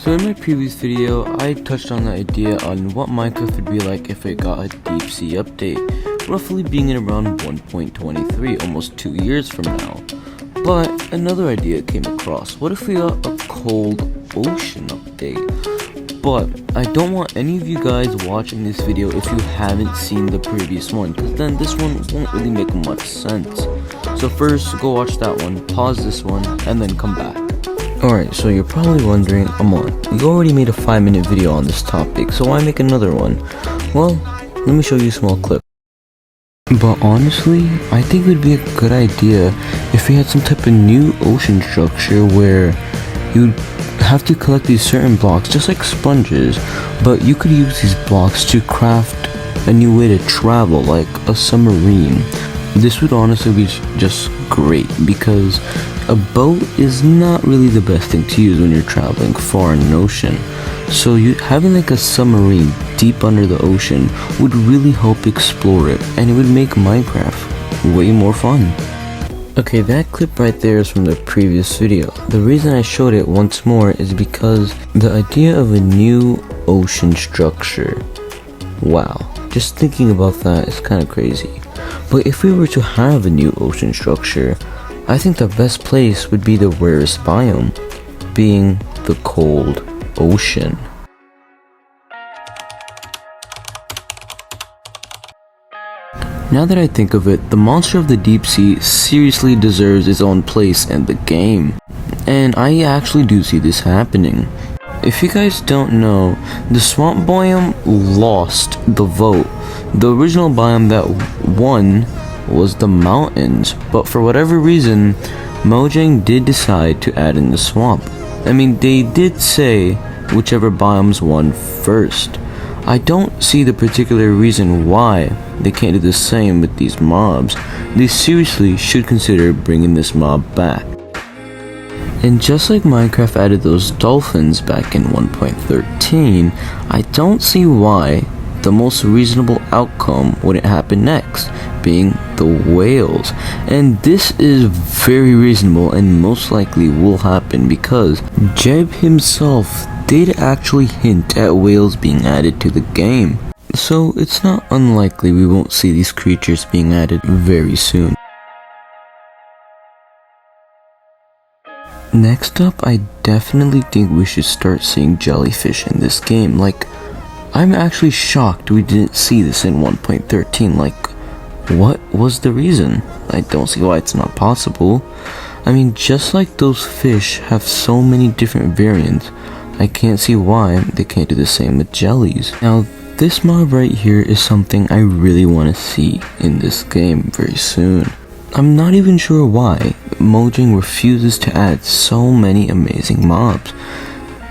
So in my previous video, I touched on the idea on what Minecraft would be like if it got a deep sea update, roughly being in around 1.23, almost 2 years from now. But another idea came across. What if we got a cold ocean update? But I don't want any of you guys watching this video if you haven't seen the previous one, because then this one won't really make much sense. So first, go watch that one, pause this one, and then come back. Alright, so you're probably wondering, Amon, you already made a 5-minute video on this topic, so why make another one? Well, let me show you a small clip. But honestly, I think it would be a good idea if we had some type of new ocean structure where you'd have to collect these certain blocks, just like sponges, but you could use these blocks to craft a new way to travel, like a submarine. This would honestly be just great, because a boat is not really the best thing to use when you're traveling far in an ocean. So having like a submarine deep under the ocean would really help explore it, and it would make Minecraft way more fun. Okay, that clip right there is from the previous video. The reason I showed it once more is because the idea of a new ocean structure, wow, just thinking about that is kind of crazy. But if we were to have a new ocean structure, I think the best place would be the rarest biome, being the cold ocean. Now that I think of it, the monster of the deep sea seriously deserves its own place in the game. And I actually do see this happening. If you guys don't know, the swamp biome lost the vote. The original biome that won was the mountains, but for whatever reason, Mojang did decide to add in the swamp. I mean, they did say whichever biomes won first. I don't see the particular reason why they can't do the same with these mobs. They seriously should consider bringing this mob back. And just like Minecraft added those dolphins back in 1.13, I don't see why the most reasonable outcome wouldn't happen next, being the whales. And this is very reasonable and most likely will happen because Jeb himself did actually hint at whales being added to the game. So it's not unlikely we won't see these creatures being added very soon. Next up, I definitely think we should start seeing jellyfish in this game. Like, I'm actually shocked we didn't see this in 1.13. Like, what was the reason? I don't see why it's not possible. I mean, just like those fish have so many different variants, I can't see why they can't do the same with jellies. Now, this mob right here is something I really want to see in this game very soon. I'm not even sure why Mojang refuses to add so many amazing mobs.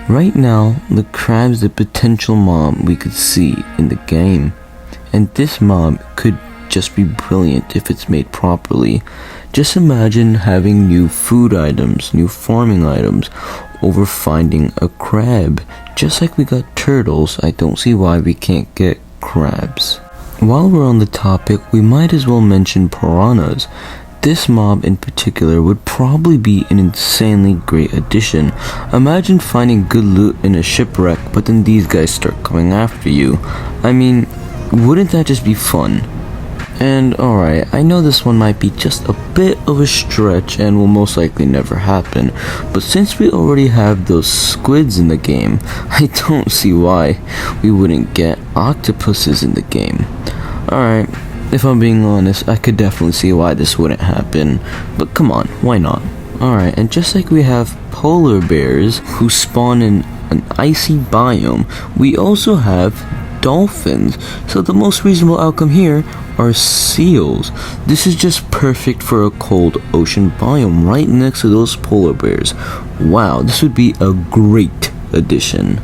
Right now, the crab's the potential mob we could see in the game, and this mob could just be brilliant if it's made properly. Just imagine having new food items, new farming items, over finding a crab. Just like we got turtles, I don't see why we can't get crabs. While we're on the topic, we might as well mention piranhas. This mob in particular would probably be an insanely great addition. Imagine finding good loot in a shipwreck, but then these guys start coming after you. I mean, wouldn't that just be fun? And alright, I know this one might be just a bit of a stretch and will most likely never happen, but since we already have those squids in the game, I don't see why we wouldn't get octopuses in the game. Alright, if I'm being honest, I could definitely see why this wouldn't happen, but come on, why not? Alright, and just like we have polar bears who spawn in an icy biome, we also have dolphins. So the most reasonable outcome here are seals. This is just perfect for a cold ocean biome right next to those polar bears. Wow, this would be a great addition.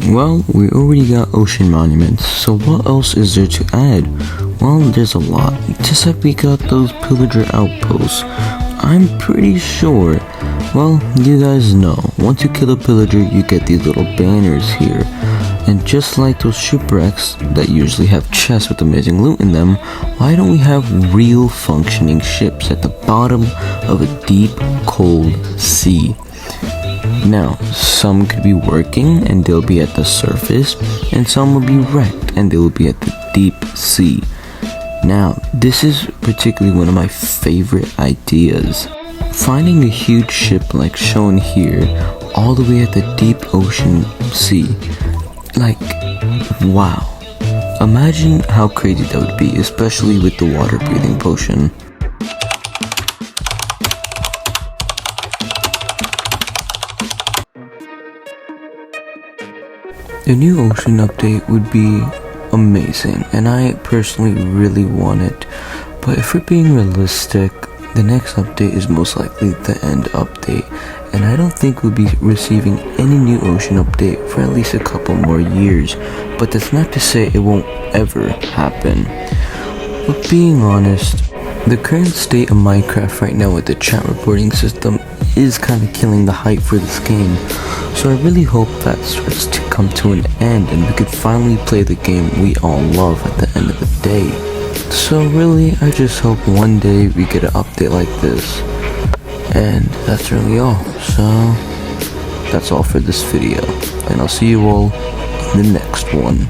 Well, we already got ocean monuments, so what else is there to add? Well, there's a lot. Just like we got those pillager outposts. I'm pretty sure, well, you guys know, once you kill a pillager, you get these little banners here. And just like those shipwrecks that usually have chests with amazing loot in them, why don't we have real functioning ships at the bottom of a deep, cold sea? Now, some could be working and they'll be at the surface, and some will be wrecked and they will be at the deep sea. Now, this is particularly one of my favorite ideas. Finding a huge ship like shown here, all the way at the deep ocean sea. Like, wow. Imagine how crazy that would be, especially with the water breathing potion. A new ocean update would be amazing, and I personally really want it. But if we're being realistic, the next update is most likely the end update, and I don't think we'll be receiving any new ocean update for at least a couple more years. But that's not to say it won't ever happen. But being honest, the current state of Minecraft right now with the chat reporting system is kind of killing the hype for this game. So I really hope that starts to come to an end and we could finally play the game we all love at the end of the day. So really, I just hope one day we get an update like this. And that's really all. So that's all for this video, and I'll see you all in the next one.